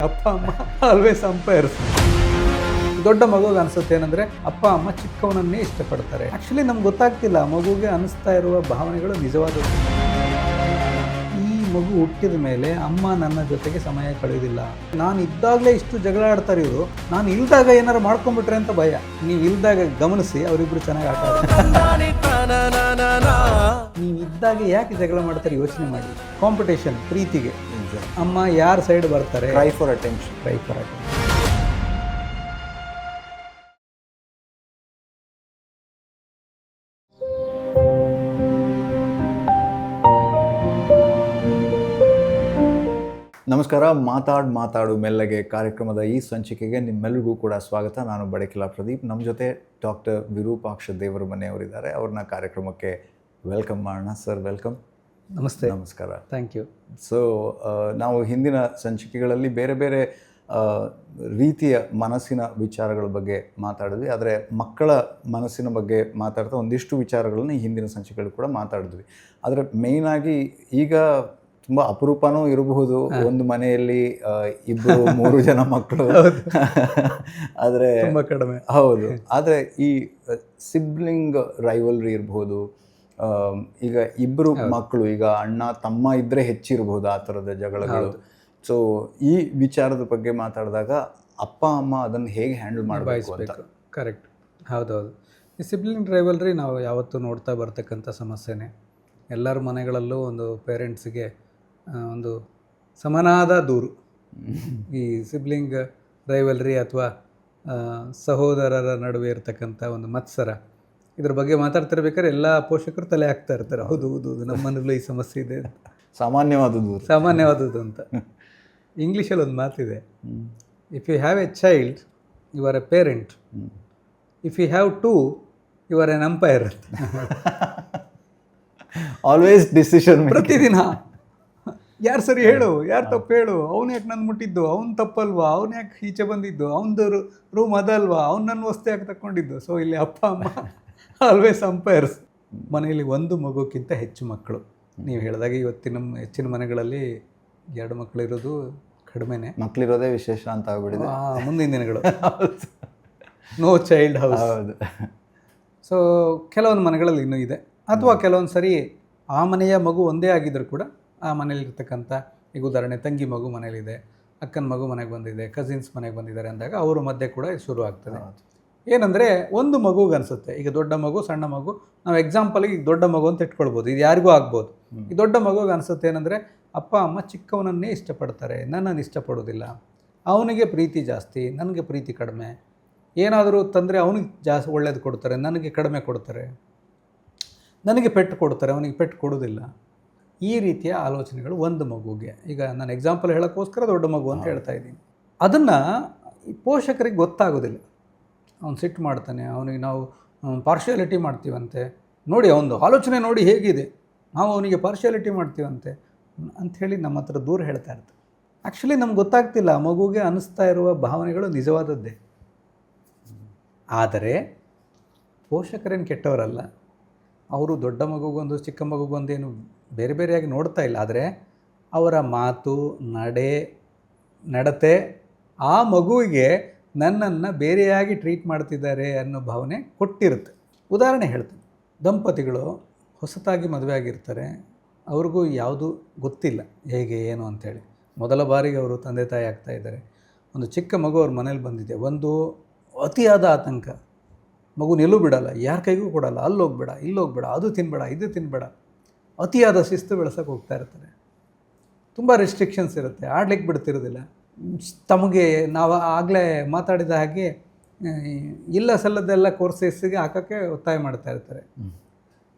ಅಪ್ಪ ಅಮ್ಮ always umpires. ದೊಡ್ಡ ಮಗುಗೆ ಅನಿಸುತ್ತೆ ಏನಂದರೆ ಅಪ್ಪ ಅಮ್ಮ ಚಿಕ್ಕವನನ್ನೇ ಇಷ್ಟಪಡ್ತಾರೆ. ಆ್ಯಕ್ಚುಲಿ ನಮ್ಗೆ ಗೊತ್ತಾಗ್ತಿಲ್ಲ ಮಗುಗೆ ಅನಿಸ್ತಾ ಇರುವ ಭಾವನೆಗಳು ನಿಜವಾದದ್ದು. ಈ ಮಗು ಹುಟ್ಟಿದ ಮೇಲೆ ಅಮ್ಮ ನನ್ನ ಜೊತೆಗೆ ಸಮಯ ಕಳೆಯೋದಿಲ್ಲ. ನಾನು ಇದ್ದಾಗಲೇ ಇಷ್ಟು ಜಗಳ ಆಡ್ತಾರೆ ಇವರು, ನಾನು ಇಲ್ದಾಗ ಏನಾರು ಮಾಡ್ಕೊಂಡ್ಬಿಟ್ರೆ ಅಂತ ಭಯ. ನೀವು ಇಲ್ದಾಗ ಗಮನಿಸಿ, ಅವರಿಬ್ಬರು ಚೆನ್ನಾಗಿ ಆಟ ಆಡ್ತಾರೆ. ನೀವು ಇದ್ದಾಗ ಯಾಕೆ ಜಗಳ ಮಾಡ್ತಾರೆ ಯೋಚನೆ ಮಾಡಿ. ಕಾಂಪಿಟೇಷನ್, ಪ್ರೀತಿಗೆ ಅಮ್ಮ ಯಾರ ಸೈಡ್ ಬರ್ತಾರೆ? Try for attention. ನಮಸ್ಕಾರ. ಮಾತಾಡು ಮೆಲ್ಲಗೆ ಕಾರ್ಯಕ್ರಮದ ಈ ಸಂಚಿಕೆಗೆ ನಿಮ್ಮೆಲ್ಲರಿಗೂ ಕೂಡ ಸ್ವಾಗತ. ನಾನು ಬಡಕಿಲಾ ಪ್ರದೀಪ್. ನಮ್ಮ ಜೊತೆ ಡಾಕ್ಟರ್ ವಿರೂಪಾಕ್ಷ ದೇವರಮನೆ ಅವರಿದ್ದಾರೆ. ಅವ್ರನ್ನ ಕಾರ್ಯಕ್ರಮಕ್ಕೆ ವೆಲ್ಕಮ್ ಮಾಡೋಣ. Sir, welcome. ನಮಸ್ತೆ. ನಮಸ್ಕಾರ. Thank you. ಸೊ ನಾವು ಹಿಂದಿನ ಸಂಚಿಕೆಗಳಲ್ಲಿ ಬೇರೆ ಬೇರೆ ರೀತಿಯ ಮನಸ್ಸಿನ ವಿಚಾರಗಳ ಬಗ್ಗೆ ಮಾತಾಡಿದ್ವಿ. ಆದರೆ ಮಕ್ಕಳ ಮನಸ್ಸಿನ ಬಗ್ಗೆ ಮಾತಾಡ್ತಾ ಒಂದಿಷ್ಟು ವಿಚಾರಗಳನ್ನ ಈ ಹಿಂದಿನ ಸಂಚಿಕೆಗಳು ಕೂಡ ಮಾತಾಡಿದ್ವಿ. ಆದರೆ ಮೇಯ್ನಾಗಿ ಈಗ ತುಂಬ ಅಪರೂಪನೂ ಇರಬಹುದು ಒಂದು ಮನೆಯಲ್ಲಿ 2-3 ಜನ ಮಕ್ಕಳು, ಆದರೆ ತುಂಬ ಕಡಿಮೆ. ಹೌದು. ಆದರೆ ಈ ಸಿಬ್ಲಿಂಗ್ ರೈವಲ್ರಿ ಇರಬಹುದು. ಈಗ 2 ಮಕ್ಕಳು, ಈಗ ಅಣ್ಣ ತಮ್ಮ ಇದ್ದರೆ ಹೆಚ್ಚಿರಬಹುದು ಆ ಥರದ ಜಗಳಗಳು. ಸೊ ಈ ವಿಚಾರದ ಬಗ್ಗೆ ಮಾತಾಡಿದಾಗ ಅಪ್ಪ ಅಮ್ಮ ಅದನ್ನು ಹೇಗೆ ಹ್ಯಾಂಡಲ್ ಮಾಡಬೇಕು ಅಂತ. ಕರೆಕ್ಟ್. ಹೌದೌದು. ಈ ಸಿಬ್ಲಿಂಗ್ ರೈವಲ್ರಿ ನಾವು ಯಾವತ್ತೂ ನೋಡ್ತಾ ಬರ್ತಕ್ಕಂಥ ಸಮಸ್ಯೆನೇ. ಎಲ್ಲರ ಮನೆಗಳಲ್ಲೂ ಒಂದು ಪೇರೆಂಟ್ಸಿಗೆ ಒಂದು ಸಮನಾದ ದೂರು ಈ ಸಿಬ್ಲಿಂಗ್ ರೈವಲ್ರಿ ಅಥವಾ ಸಹೋದರರ ನಡುವೆ ಇರತಕ್ಕಂಥ ಒಂದು ಮತ್ಸರ. ಇದ್ರ ಬಗ್ಗೆ ಮಾತಾಡ್ತಿರ್ಬೇಕಾದ್ರೆ ಎಲ್ಲ ಪೋಷಕರು ತಲೆ ಹಾಕ್ತಾ ಇರ್ತಾರೆ. ಹೌದು ಹೌದು, ನಮ್ಮ ಮನೇಲೂ ಈ ಸಮಸ್ಯೆ ಇದೆ, ಸಾಮಾನ್ಯವಾದದ್ದು ಅಂತ. ಇಂಗ್ಲೀಷಲ್ಲಿ ಒಂದು ಮಾತಿದೆ, if you have a child you are a parent, if you have 2 you are an umpire ಅಂತ. ಆಲ್ವೇಸ್ ಡಿಸಿಷನ್ ಪ್ರತಿದಿನ ಯಾರು ಸರಿ ಹೇಳು, ಯಾರು ತಪ್ಪು ಹೇಳು, ಅವ್ನು ಯಾಕೆ ನನ್ನ ಮುಟ್ಟಿದ್ದು, ಅವ್ನು ತಪ್ಪಲ್ವಾ, ಅವ್ನು ಯಾಕೆ ಈಚೆ ಬಂದಿದ್ದು, ಅವನದು ರೂಮ್ ಅದಲ್ವಾ, ಅವ್ನು ನನ್ನ ವಸ್ತು ಯಾಕೆ ತಗೊಂಡಿದ್ದು. ಸೊ ಇಲ್ಲಿ ಅಪ್ಪ ಅಮ್ಮ ಆಲ್ವೇಸ್ ಅಂಪೈರ್ಸ್. ಮನೆಯಲ್ಲಿ 1 ಮಗುಕ್ಕಿಂತ ಹೆಚ್ಚು ಮಕ್ಕಳು. ನೀವು ಹೇಳಿದಾಗ ಇವತ್ತಿನ ಹೆಚ್ಚಿನ ಮನೆಗಳಲ್ಲಿ 2 ಮಕ್ಕಳು ಇರೋದು ಕಡಿಮೆನೇ. ಮಕ್ಕಳಿರೋದೇ ವಿಶೇಷ ಅಂತ ಆಗ್ಬಿಟ್ಟಿದೆ ಮುಂದಿನ ದಿನಗಳು. No child house. ಹೌದು. ಸೊ ಕೆಲವೊಂದು ಮನೆಗಳಲ್ಲಿ ಇನ್ನೂ ಇದೆ. ಅಥವಾ ಕೆಲವೊಂದು ಸರಿ ಆ ಮನೆಯ ಮಗು ಒಂದೇ ಆಗಿದ್ದರೂ ಕೂಡ ಆ ಮನೇಲಿರ್ತಕ್ಕಂಥ, ಈಗ ಉದಾಹರಣೆ ತಂಗಿ ಮಗು ಮನೇಲಿದೆ, ಅಕ್ಕನ ಮಗು ಮನೆಗೆ ಬಂದಿದೆ, ಕಸಿನ್ಸ್ ಮನೆಗೆ ಬಂದಿದ್ದಾರೆ ಅಂದಾಗ ಅವ್ರ ಮಧ್ಯೆ ಕೂಡ ಶುರು ಆಗ್ತದೆ. ಏನಂದರೆ ಒಂದು ಮಗುಗೆ ಅನಿಸುತ್ತೆ, ಈಗ ದೊಡ್ಡ ಮಗು ಸಣ್ಣ ಮಗು, ನಾವು ಎಕ್ಸಾಂಪಲ್ಗೆ ಈಗ ದೊಡ್ಡ ಮಗು ಅಂತ ಇಟ್ಕೊಳ್ಬೋದು, ಇದು ಯಾರಿಗೂ ಆಗ್ಬೋದು. ಈ ದೊಡ್ಡ ಮಗುಗೆ ಅನಿಸುತ್ತೆ ಏನಂದರೆ ಅಪ್ಪ ಅಮ್ಮ ಚಿಕ್ಕವನನ್ನೇ ಇಷ್ಟಪಡ್ತಾರೆ, ನನ್ನನ್ನು ಇಷ್ಟಪಡೋದಿಲ್ಲ, ಅವನಿಗೆ ಪ್ರೀತಿ ಜಾಸ್ತಿ, ನನಗೆ ಪ್ರೀತಿ ಕಡಿಮೆ, ಏನಾದರೂ ತಂದರೆ ಅವನಿಗೆ ಜಾಸ್ತಿ ಒಳ್ಳೇದು ಕೊಡ್ತಾರೆ, ನನಗೆ ಕಡಿಮೆ ಕೊಡ್ತಾರೆ, ನನಗೆ ಪೆಟ್ಟು ಕೊಡ್ತಾರೆ, ಅವನಿಗೆ ಪೆಟ್ಟು ಕೊಡೋದಿಲ್ಲ. ಈ ರೀತಿಯ ಆಲೋಚನೆಗಳು ಒಂದು ಮಗುಗೆ. ಈಗ ನಾನು ಎಕ್ಸಾಂಪಲ್ ಹೇಳೋಕ್ಕೋಸ್ಕರ ದೊಡ್ಡ ಮಗು ಅಂತ ಹೇಳ್ತಾ ಇದ್ದೀನಿ. ಅದನ್ನು ಪೋಷಕರಿಗೆ ಗೊತ್ತಾಗೋದಿಲ್ಲ. ಅವ್ನು ಸಿಟ್ಟು ಮಾಡ್ತಾನೆ, ಅವನಿಗೆ ನಾವು ಪಾರ್ಶಿಯಾಲಿಟಿ ಮಾಡ್ತೀವಂತೆ, ನೋಡಿ ಅವನದು ಆಲೋಚನೆ ನೋಡಿ ಹೇಗಿದೆ, ನಾವು ಅವನಿಗೆ ಪಾರ್ಶಿಯಾಲಿಟಿ ಮಾಡ್ತೀವಂತೆ ಅಂಥೇಳಿ ನಮ್ಮ ಹತ್ರ ದೂರ ಹೇಳ್ತಾ ಇರ್ತಾರೆ. ಆ್ಯಕ್ಚುಲಿ ನಮ್ಗೆ ಗೊತ್ತಾಗ್ತಿಲ್ಲ ಮಗುಗೆ ಅನ್ನಿಸ್ತಾ ಇರುವ ಭಾವನೆಗಳು ನಿಜವಾದದ್ದೇ. ಆದರೆ ಪೋಷಕರೇನು ಕೆಟ್ಟವರಲ್ಲ. ಅವರು ದೊಡ್ಡ ಮಗುಗೊಂದು ಚಿಕ್ಕ ಮಗುಗೊಂದೇನು ಬೇರೆ ಬೇರೆಯಾಗಿ ನೋಡ್ತಾ ಇಲ್ಲ. ಆದರೆ ಅವರ ಮಾತು, ನಡತೆ ಆ ಮಗುವಿಗೆ ನನ್ನನ್ನು ಬೇರೆಯಾಗಿ ಟ್ರೀಟ್ ಮಾಡ್ತಿದ್ದಾರೆ ಅನ್ನೋ ಭಾವನೆ ಕೊಟ್ಟಿರುತ್ತೆ. ಉದಾಹರಣೆ ಹೇಳ್ತೀನಿ. ದಂಪತಿಗಳು ಹೊಸತಾಗಿ ಮದುವೆ ಆಗಿರ್ತಾರೆ, ಅವ್ರಿಗೂ ಯಾವುದು ಗೊತ್ತಿಲ್ಲ ಹೇಗೆ ಏನು ಅಂಥೇಳಿ. ಮೊದಲ ಬಾರಿಗೆ ಅವರು ತಂದೆ ತಾಯಿ ಆಗ್ತಾಯಿದ್ದಾರೆ. ಒಂದು ಚಿಕ್ಕ ಮಗು ಅವ್ರ ಮನೇಲಿ ಬಂದಿದೆ. ಒಂದು ಅತಿಯಾದ ಆತಂಕ. ಮಗು ನಿಲ್ಲೂ ಬಿಡಲ್ಲ, ಯಾರ ಕೈಗೂ ಕೊಡಲ್ಲ, ಅಲ್ಲೋಗ್ಬೇಡ ಇಲ್ಲೋಗ್ಬೇಡ, ಅದು ತಿನ್ನಬೇಡ ಇದು ತಿನ್ನಬೇಡ, ಅತಿಯಾದ ಶಿಸ್ತು ಬೆಳೆಸೋಕೆ ಹೋಗ್ತಾ ಇರ್ತಾರೆ. ತುಂಬ ರೆಸ್ಟ್ರಿಕ್ಷನ್ಸ್ ಇರುತ್ತೆ, ಆಡ್ಲಿಕ್ಕೆ ಬಿಡ್ತಿರೋದಿಲ್ಲ. ತಮಗೆ ನಾವು ಆಗಲೇ ಮಾತಾಡಿದ ಹಾಗೆ ಇಲ್ಲ ಸಲ್ಲದೆಲ್ಲ ಕೋರ್ಸಸ್ಸಿಗೆ ಹಾಕೋಕ್ಕೆ ಒತ್ತಾಯ ಮಾಡ್ತಾ ಇರ್ತಾರೆ.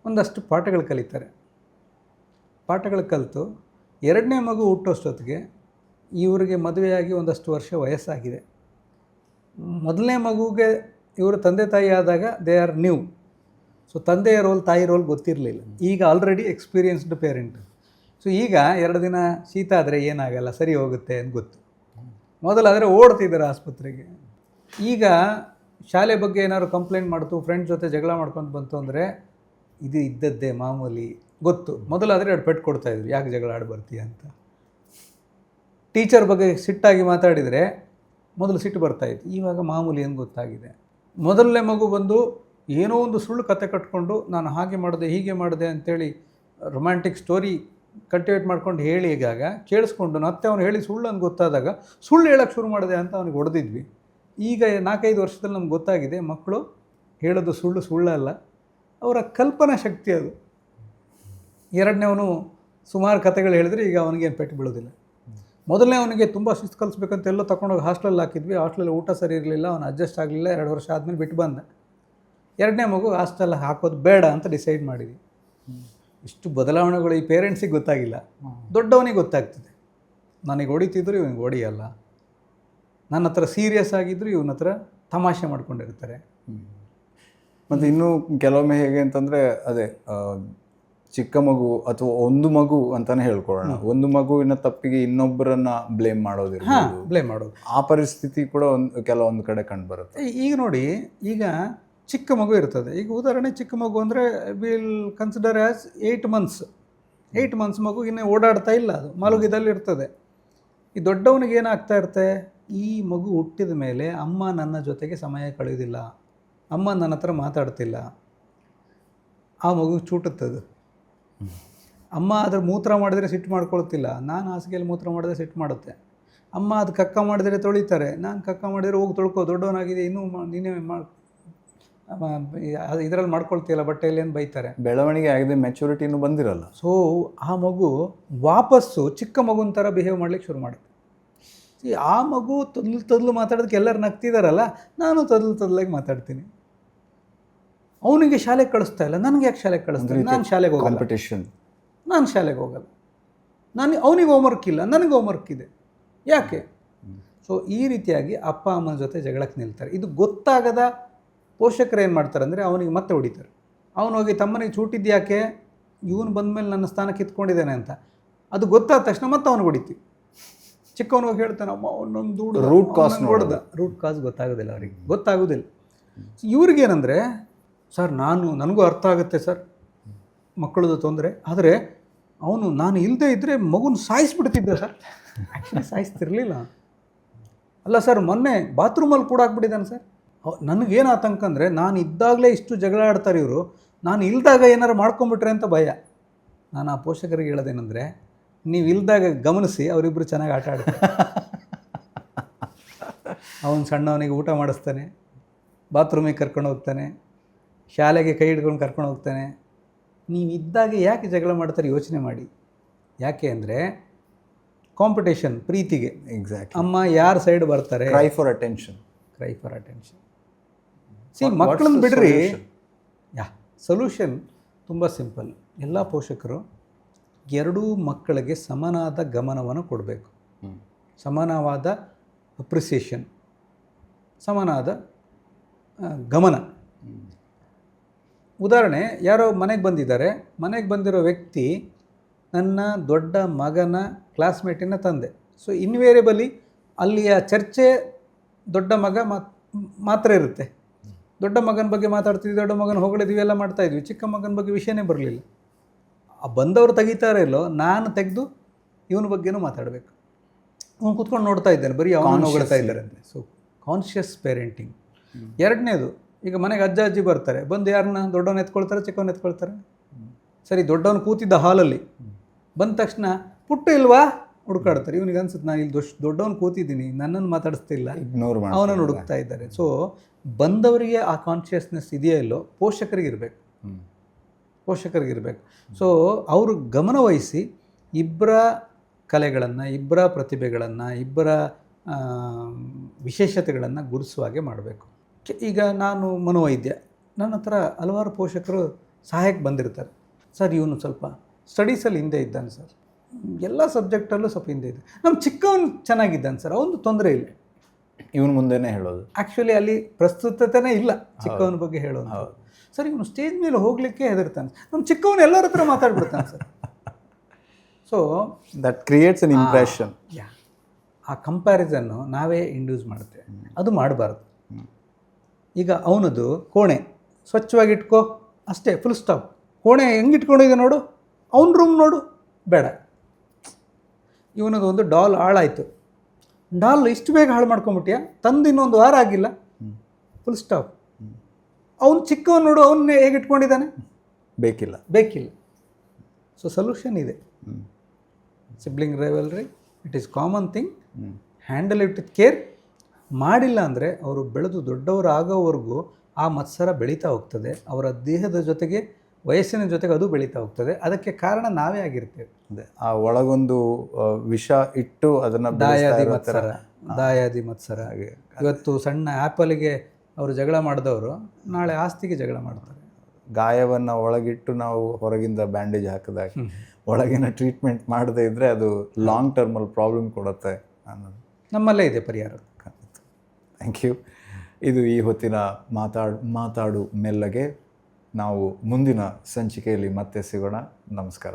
ಒಂದಷ್ಟು ಪಾಠಗಳು ಕಲಿತಾರೆ. ಪಾಠಗಳು ಕಲಿತು 2ನೇ ಮಗು ಹುಟ್ಟೋಷ್ಟೊತ್ತಿಗೆ ಇವರಿಗೆ ಮದುವೆಯಾಗಿ ಒಂದಷ್ಟು ವರ್ಷ ವಯಸ್ಸಾಗಿದೆ. ಮೊದಲನೇ ಮಗುಗೆ ಇವರು ತಂದೆ ತಾಯಿ ಆದಾಗ ದೇ ಆರ್ ನ್ಯೂ. ಸೊ ತಂದೆಯ ರೋಲ್ ತಾಯಿ ರೋಲ್ ಗೊತ್ತಿರಲಿಲ್ಲ. ಈಗ ಆಲ್ರೆಡಿ ಎಕ್ಸ್ಪೀರಿಯನ್ಸ್ಡ್ ಪೇರೆಂಟ್. ಸೊ ಈಗ 2 ದಿನ ಶೀತ ಆದರೆ ಏನಾಗಲ್ಲ, ಸರಿ ಹೋಗುತ್ತೆ ಅಂತ ಗೊತ್ತು. ಮೊದಲಾದರೆ ಓಡ್ತಿದ್ದಾರೆ ಆಸ್ಪತ್ರೆಗೆ. ಈಗ ಶಾಲೆ ಬಗ್ಗೆ ಏನಾದ್ರು ಕಂಪ್ಲೇಂಟ್ ಮಾಡ್ತು, ಫ್ರೆಂಡ್ಸ್ ಜೊತೆ ಜಗಳ ಮಾಡ್ಕೊಂಡು ಬಂತು ಅಂದರೆ ಇದು ಇದ್ದದ್ದೇ ಮಾಮೂಲಿ ಗೊತ್ತು. ಮೊದಲಾದರೆ 2 ಪೆಟ್ಟು ಕೊಡ್ತಾಯಿದ್ರು, ಯಾಕೆ ಜಗಳ ಆಡಿ ಬರ್ತೀಯ ಅಂತ. ಟೀಚರ್ ಬಗ್ಗೆ ಸಿಟ್ಟಾಗಿ ಮಾತಾಡಿದರೆ ಮೊದಲು ಸಿಟ್ಟು ಬರ್ತಾಯಿತ್ತು, ಇವಾಗ ಮಾಮೂಲಿ ಏನು ಗೊತ್ತಾಗಿದೆ. ಮೊದಲನೇ ಮಗು ಬಂದು ಏನೋ ಒಂದು ಸುಳ್ಳು ಕತೆ ಕಟ್ಕೊಂಡು ನಾನು ಹಾಗೆ ಮಾಡಿದೆ ಹೀಗೆ ಮಾಡಿದೆ ಅಂಥೇಳಿ ರೊಮ್ಯಾಂಟಿಕ್ ಸ್ಟೋರಿ ಕಲ್ಟಿವೇಟ್ ಮಾಡ್ಕೊಂಡು ಹೇಳಿ ಈಗಾಗ ಕೇಳಿಸ್ಕೊಂಡು ಮತ್ತೆ ಅವನು ಹೇಳಿ ಸುಳ್ಳು ಅಂತ ಗೊತ್ತಾದಾಗ ಸುಳ್ಳು ಹೇಳೋಕ್ಕೆ ಶುರು ಮಾಡಿದೆ ಅಂತ ಅವನಿಗೆ ಹೊಡೆದಿದ್ವಿ. ಈಗ 4-5 ವರ್ಷದಲ್ಲಿ ನಮ್ಗೆ ಗೊತ್ತಾಗಿದೆ ಮಕ್ಕಳು ಹೇಳೋದು ಸುಳ್ಳಲ್ಲ, ಅವರ ಕಲ್ಪನಾ ಶಕ್ತಿ ಅದು. ಎರಡನೇವನು ಸುಮಾರು ಕತೆಗಳು ಹೇಳಿದ್ರೆ ಈಗ ಅವನಿಗೇನು ಪೆಟ್ಟು ಬೀಳೋದಿಲ್ಲ. ಮೊದಲನೇ ಅವನಿಗೆ ತುಂಬ ಶಿಸ್ತು ಕಲಿಸ್ಬೇಕಂತ ಎಲ್ಲೋ ತಗೊಂಡೋಗಿ ಹಾಸ್ಟೆಲಲ್ಲಿ ಹಾಕಿದ್ವಿ. ಹಾಸ್ಟೆಲಲ್ಲಿ ಊಟ ಸರಿ ಇರಲಿಲ್ಲ, ಅವನು ಅಡ್ಜಸ್ಟ್ ಆಗಲಿಲ್ಲ. 2 ವರ್ಷ ಆದಮೇಲೆ ಬಿಟ್ಟು ಬಂದ. ಎರಡನೇ ಮಗು ಹಾಸ್ಟೆಲ್ ಹಾಕೋದು ಬೇಡ ಅಂತ ಡಿಸೈಡ್ ಮಾಡಿದ್ವಿ. ಇಷ್ಟು ಬದಲಾವಣೆಗಳು ಈ ಪೇರೆಂಟ್ಸಿಗೆ ಗೊತ್ತಾಗಿಲ್ಲ, ದೊಡ್ಡವನಿಗೆ ಗೊತ್ತಾಗ್ತದೆ. ನನಗೆ ಹೊಡಿತಿದ್ರು ಇವನಿಗೆ ಹೊಡಿಯಲ್ಲ, ನನ್ನ ಹತ್ರ ಸೀರಿಯಸ್ ಆಗಿದ್ರು ಇವನ ಹತ್ರ ತಮಾಷೆ ಮಾಡ್ಕೊಂಡಿರ್ತಾರೆ. ಮತ್ತು ಇನ್ನೂ ಕೆಲವೊಮ್ಮೆ ಹೇಗೆ ಅಂತಂದರೆ ಅದೇ ಚಿಕ್ಕ ಮಗು ಅಥವಾ ಒಂದು ಮಗು ಅಂತಲೇ ಹೇಳ್ಕೊಳ್ಳೋಣ, ಒಂದು ಮಗುವಿನ ತಪ್ಪಿಗೆ ಇನ್ನೊಬ್ಬರನ್ನ ಬ್ಲೇಮ್ ಮಾಡೋದು ಆ ಪರಿಸ್ಥಿತಿ ಕೂಡ ಕೆಲವೊಂದು ಕಡೆ ಕಂಡುಬರುತ್ತೆ. ಈಗ ನೋಡಿ, ಈಗ ಚಿಕ್ಕ ಮಗು ಇರ್ತದೆ. ಈಗ ಉದಾಹರಣೆ ಚಿಕ್ಕ ಮಗು ಅಂದರೆ ವಿಲ್ ಕನ್ಸಿಡರ್ ಆ್ಯಸ್ 8 ಮಂತ್ಸ್ ಮಗು ಇನ್ನೂ ಓಡಾಡ್ತಾ ಇಲ್ಲ, ಅದು ಮಲಗಿದಲ್ಲಿ ಇರ್ತದೆ. ಈ ದೊಡ್ಡವನಿಗೆ ಏನಾಗ್ತಾ ಇರುತ್ತೆ, ಈ ಮಗು ಹುಟ್ಟಿದ ಮೇಲೆ ಅಮ್ಮ ನನ್ನ ಜೊತೆಗೆ ಸಮಯ ಕಳೆಯೋದಿಲ್ಲ, ಅಮ್ಮ ನನ್ನ ಹತ್ರ ಮಾತಾಡ್ತಿಲ್ಲ, ಆ ಮಗು ಚೂಟುತ್ತದು. ಅಮ್ಮ ಅದ್ರ ಮೂತ್ರ ಮಾಡಿದರೆ ಸಿಟ್ಟು ಮಾಡ್ಕೊಳ್ತಿಲ್ಲ, ನಾನು ಹಾಸಿಗೆಯಲ್ಲಿ ಮೂತ್ರ ಮಾಡಿದ್ರೆ ಸಿಟ್ಟು ಮಾಡುತ್ತೆ. ಅಮ್ಮ ಅದು ಕಕ್ಕ ಮಾಡಿದರೆ ತೊಳಿತಾರೆ, ನಾನು ಕಕ್ಕ ಮಾಡಿದರೆ ಹೋಗಿ ತೊಳ್ಕೊ, ದೊಡ್ಡವನಾಗಿದೆ ಇನ್ನೂ ನೀನೇ ಇದರಲ್ಲಿ ಮಾಡ್ಕೊಳ್ತೀಯಲ್ಲ ಬಟ್ಟೆಯಲ್ಲಿ ಏನು ಬೈತಾರೆ. ಬೆಳವಣಿಗೆ ಆಗಿದೆ, ಮೆಚುರಿಟಿನೂ ಬಂದಿರಲ್ಲ. ಸೊ ಆ ಮಗು ವಾಪಸ್ಸು ಚಿಕ್ಕ ಮಗುನ ಥರ ಬಿಹೇವ್ ಮಾಡ್ಲಿಕ್ಕೆ ಶುರು ಮಾಡುತ್ತೆ. ಆ ಮಗು ತೊದಲು ಮಾತಾಡೋದಕ್ಕೆ ಎಲ್ಲರೂ ನಗ್ತಿದಾರಲ್ಲ, ನಾನು ತೊದಲಾಗಿ ಮಾತಾಡ್ತೀನಿ. ಅವನಿಗೆ ಶಾಲೆಗೆ ಕಳಿಸ್ತಾ ಇಲ್ಲ, ನನಗೆ ಯಾಕೆ ಶಾಲೆಗೆ ಕಳಿಸ್ತೀನಿ, ನಾನು ಶಾಲೆಗೆ ಹೋಗಲ್ಲ, ಕಾಂಪಿಟೇಷನ್, ನಾನು ಶಾಲೆಗೆ ಹೋಗಲ್ಲ, ಅವನಿಗೆ ಹೋಮ್ವರ್ಕ್ ಇಲ್ಲ, ನನಗೆ ಹೋಮ್ವರ್ಕ್ ಇದೆ, ಯಾಕೆ? ಸೊ ಈ ರೀತಿಯಾಗಿ ಅಪ್ಪ ಅಮ್ಮನ ಜೊತೆ ಜಗಳಕ್ಕೆ ನಿಲ್ತಾರೆ. ಇದು ಗೊತ್ತಾಗದ ಪೋಷಕರು ಏನು ಮಾಡ್ತಾರೆ ಅಂದರೆ ಅವನಿಗೆ ಮತ್ತೆ ಹೊಡಿತಾರೆ. ಅವನು ಹೋಗಿ ತಮ್ಮನಿಗೆ ಚೂಟಿದ್ದು ಯಾಕೆ, ಇವನು ಬಂದಮೇಲೆ ನನ್ನ ಸ್ಥಾನ ಕಿತ್ಕೊಂಡಿದ್ದಾನೆ ಅಂತ. ಅದು ಗೊತ್ತಾದ ತಕ್ಷಣ ಮತ್ತೆ ಅವನಿಗೆ ಹೊಡಿತೀವಿ. ಚಿಕ್ಕವನು ಹೋಗಿ ಹೇಳ್ತಾನೆ, ಅಮ್ಮ ಅವನೊಂದು ದುಡ್ಡು ರೂಟ್ ಕಾಸ್ ಗೊತ್ತಾಗೋದಿಲ್ಲ, ಅವರಿಗೆ ಗೊತ್ತಾಗೋದಿಲ್ಲ. ಇವ್ರಿಗೇನೆಂದರೆ, ಸರ್ ನನಗೂ ಅರ್ಥ ಆಗುತ್ತೆ ಸರ್ ಮಕ್ಕಳದು ತೊಂದರೆ, ಆದರೆ ಅವನು ನಾನು ಇಲ್ಲದೆ ಇದ್ದರೆ ಮಗುನ ಸಾಯಿಸ್ಬಿಡ್ತಿದ್ದೆ ಸರ್. ಆ್ಯಕ್ಚುಲಿ ಸಾಯಿಸ್ತಿರ್ಲಿಲ್ಲ. ಅಲ್ಲ ಸರ್, ಮೊನ್ನೆ ಬಾತ್ರೂಮಲ್ಲಿ ಕೂಡ ಹಾಕ್ಬಿಟ್ಟಿದ್ದಾನೆ ಸರ್. ನನಗೇನು ಆತಂಕ ಅಂದರೆ, ನಾನು ಇದ್ದಾಗಲೇ ಇಷ್ಟು ಜಗಳ ಆಡ್ತಾರೆ ಇವರು, ನಾನು ಇಲ್ದಾಗ ಏನಾರು ಮಾಡ್ಕೊಂಬಿಟ್ರೆ ಅಂತ ಭಯ. ನಾನು ಆ ಪೋಷಕರಿಗೆ ಹೇಳೋದೇನೆಂದರೆ, ನೀವು ಇಲ್ದಾಗ ಗಮನಿಸಿ, ಅವರಿಬ್ಬರು ಚೆನ್ನಾಗಿ ಆಟ ಆಡ್ತಾರೆ. ಅವನು ಸಣ್ಣವನಿಗೆ ಊಟ ಮಾಡಿಸ್ತಾನೆ, ಬಾತ್ರೂಮಿಗೆ ಕರ್ಕೊಂಡು ಹೋಗ್ತಾನೆ, ಶಾಲೆಗೆ ಕೈ ಹಿಡ್ಕೊಂಡು ಕರ್ಕೊಂಡು ಹೋಗ್ತಾನೆ. ನೀವು ಇದ್ದಾಗ ಯಾಕೆ ಜಗಳ ಮಾಡ್ತಾರೆ ಯೋಚನೆ ಮಾಡಿ. ಯಾಕೆ ಅಂದರೆ ಕಾಂಪಿಟೇಷನ್, ಪ್ರೀತಿಗೆ. ಎಕ್ಸಾಕ್ಟ್. ಅಮ್ಮ ಯಾರ ಸೈಡ್ ಬರ್ತಾರೆ, ಕ್ರೈ ಫಾರ್ ಅಟೆನ್ಷನ್. ಮಕ್ಕಳನ್ನ ಬಿಡ್ರಿ. ಸೊಲ್ಯೂಷನ್ ತುಂಬ ಸಿಂಪಲ್. ಎಲ್ಲ ಪೋಷಕರು ಎರಡೂ ಮಕ್ಕಳಿಗೆ ಸಮನಾದ ಗಮನವನ್ನು ಕೊಡಬೇಕು, ಸಮಾನವಾದ ಅಪ್ರಿಸಿಯೇಷನ್, ಸಮಾನವಾದ ಗಮನ. ಉದಾಹರಣೆ, ಯಾರೋ ಮನೆಗೆ ಬಂದಿದ್ದಾರೆ, ಮನೆಗೆ ಬಂದಿರೋ ವ್ಯಕ್ತಿ ನನ್ನ ದೊಡ್ಡ ಮಗನ ಕ್ಲಾಸ್ಮೇಟಿನ ತಂದೆ. ಸೊ ಇನ್ವೇರಿಯಬಲಿ ಅಲ್ಲಿಯ ಚರ್ಚೆ ದೊಡ್ಡ ಮಗ ಮಾತ್ರ ಇರುತ್ತೆ. ದೊಡ್ಡ ಮಗನ ಬಗ್ಗೆ ಮಾತಾಡ್ತಿದ್ವಿ, ದೊಡ್ಡ ಮಗನ ಹೊಗಳಿದ್ವಿ, ಎಲ್ಲ ಮಾಡ್ತಾಯಿದ್ವಿ. ಚಿಕ್ಕ ಮಗನ ಬಗ್ಗೆ ವಿಷಯನೇ ಬರಲಿಲ್ಲ. ಆ ಬಂದವರು ತೆಗಿತಾರೆ ಇಲ್ಲೋ, ನಾನು ತೆಗೆದು ಇವನ ಬಗ್ಗೆನೂ ಮಾತಾಡಬೇಕು. ಅವನು ಕೂತ್ಕೊಂಡು ನೋಡ್ತಾ ಇದ್ದಾನೆ, ಬರೀ ಅವನು ಹೊಗಳ್ತಾ ಇದ್ದಾರೆ ಅಂತ. So conscious parenting. ಎರಡನೇದು, ಈಗ ಮನೆಗೆ ಅಜ್ಜ ಅಜ್ಜಿ ಬರ್ತಾರೆ, ಬಂದು ಯಾರನ್ನ ದೊಡ್ಡವನ್ನ ಎತ್ಕೊಳ್ತಾರೆ, ಚಿಕ್ಕವನ್ನ ಎತ್ಕೊಳ್ತಾರೆ. ಸರಿ, ದೊಡ್ಡವನು ಕೂತಿದ್ದ ಹಾಲಲ್ಲಿ ಬಂದ ತಕ್ಷಣ ಪುಟ್ಟು ಇಲ್ವಾ ಹುಡುಕಾಡ್ತಾರೆ. ಇವನಿಗೆ ಅನ್ಸುತ್ತೆ, ನಾನು ಇಲ್ಲಿ ದೊಡ್ಡವನು ಕೂತಿದ್ದೀನಿ, ನನ್ನನ್ನು ಮಾತಾಡಿಸ್ತಿಲ್ಲ, ಅವನನ್ನು ಹುಡುಕ್ತಾ ಇದ್ದಾರೆ. ಸೊ ಬಂದವರಿಗೆ ಆ ಕಾನ್ಷಿಯಸ್ನೆಸ್ ಇದೆಯೋ ಇಲ್ಲೋ ಪೋಷಕರಿಗಿರಬೇಕು. ಸೊ ಅವರು ಗಮನವಹಿಸಿ ಇಬ್ಬರ ಕಲೆಗಳನ್ನು, ಇಬ್ಬರ ಪ್ರತಿಭೆಗಳನ್ನು, ಇಬ್ಬರ ವಿಶೇಷತೆಗಳನ್ನು ಗುರುತಿಸುವ ಹಾಗೆ ಮಾಡಬೇಕು. ಈಗ ನಾನು ಮನೋವೈದ್ಯ, ನನ್ನ ಹತ್ರ ಹಲವಾರು ಪೋಷಕರು ಸಹಾಯಕ್ಕೆ ಬಂದಿರ್ತಾರೆ. ಸರ್, ಇವನು ಸ್ವಲ್ಪ ಸ್ಟಡೀಸಲ್ಲಿ ಹಿಂದೆ ಇದ್ದಾನೆ ಸರ್, ಎಲ್ಲ ಸಬ್ಜೆಕ್ಟಲ್ಲೂ ಸ್ವಲ್ಪ ಹಿಂದೆ ಇದೆ. ನಮ್ಮ ಚಿಕ್ಕವನು ಚೆನ್ನಾಗಿದ್ದಾನೆ ಸರ್, ಅವನು ತೊಂದರೆ ಇಲ್ಲ. ಇವನು ಮುಂದೆನೇ ಹೇಳೋದು. ಆ್ಯಕ್ಚುಲಿ ಅಲ್ಲಿ ಪ್ರಸ್ತುತತೆನೇ ಇಲ್ಲ ಚಿಕ್ಕವನ ಬಗ್ಗೆ ಹೇಳೋದು. ಸರ್, ಇವನು ಸ್ಟೇಜ್ ಮೇಲೆ ಹೋಗಲಿಕ್ಕೆ ಹೆದರ್ತಾನೆ, ನಮ್ಮ ಚಿಕ್ಕವನು ಎಲ್ಲರ ಹತ್ರ ಮಾತಾಡ್ಬಿಡ್ತಾನೆ sir. So that creates an impression. ಆ ಕಂಪ್ಯಾರಿಸನ್ನು ನಾವೇ ಇಂಡ್ಯೂಸ್ ಮಾಡುತ್ತೇವೆ, ಅದು ಮಾಡಬಾರ್ದು. ಈಗ ಅವನದು ಕೋಣೆ ಸ್ವಚ್ಛವಾಗಿ ಇಟ್ಕೋ ಅಷ್ಟೇ, ಫುಲ್ ಸ್ಟಾಪ್. ಕೋಣೆ ಹೆಂಗೆ ಇಟ್ಕೊಂಡಿದೆ ನೋಡು, ಅವನ ರೂಮ್ ನೋಡು, ಬೇಡ. ಇವನದು ಒಂದು ಡಾಲ್ ಹಾಳಾಯಿತು. ಡಾಲ್ ಇಷ್ಟು ಬೇಗ ಹಾಳು ಮಾಡ್ಕೊಂಬಿಟ್ಯಾ, ತಂದು ಇನ್ನೊಂದು ವಾರ ಆಗಿಲ್ಲ, ಫುಲ್ ಸ್ಟಾಪ್. ಅವನು ಚಿಕ್ಕವನು ನೋಡು, ಅವನ್ನೇ ಹೇಗೆ ಇಟ್ಕೊಂಡಿದ್ದಾನೆ, ಬೇಕಿಲ್ಲ. ಸೊ ಸೊಲ್ಯೂಷನ್ ಇದೆ. Sibling rivalry, it is common thing. Handle it with care. ಮಾಡಿಲ್ಲ ಅಂದರೆ ಅವರು ಬೆಳೆದು ದೊಡ್ಡವರು ಆಗೋವರೆಗೂ ಆ ಮತ್ಸರ ಬೆಳೀತಾ ಹೋಗ್ತದೆ. ಅವರ ದೇಹದ ಜೊತೆಗೆ ವಯಸ್ಸಿನ ಜೊತೆಗೆ ಅದು ಬೆಳೀತಾ ಹೋಗ್ತದೆ. ಅದಕ್ಕೆ ಕಾರಣ ನಾವೇ ಆಗಿರ್ತೇವೆ. ಅದೇ ಆ ಒಳಗೊಂದು ವಿಷ ಇಟ್ಟು ಅದನ್ನು ದಾಯಾದಿ ಮತ್ಸರ. ಇವತ್ತು ಸಣ್ಣ ಆ್ಯಪಲ್ಗೆ ಅವರು ಜಗಳ ಮಾಡಿದವರು ನಾಳೆ ಆಸ್ತಿಗೆ ಜಗಳ ಮಾಡ್ತಾರೆ. ಗಾಯವನ್ನು ಒಳಗಿಟ್ಟು ನಾವು ಹೊರಗಿಂದ ಬ್ಯಾಂಡೇಜ್ ಹಾಕಿದಾಗ ಒಳಗಿನ ಟ್ರೀಟ್ಮೆಂಟ್ ಮಾಡದೇ ಇದ್ದರೆ ಅದು ಲಾಂಗ್ ಟರ್ಮಲ್ಲಿ ಪ್ರಾಬ್ಲಮ್ ಕೊಡುತ್ತೆ ಅನ್ನೋದು ನಮ್ಮಲ್ಲೇ ಇದೆ ಪರಿಹಾರ. Thank you. ಇದು ಈ ಹೊತ್ತಿನ ಮಾತಾಡು ಮೆಲ್ಲಗೆ. ನಾವು ಮುಂದಿನ ಸಂಚಿಕೆಯಲ್ಲಿ ಮತ್ತೆ ಸಿಗೋಣ. ನಮಸ್ಕಾರ.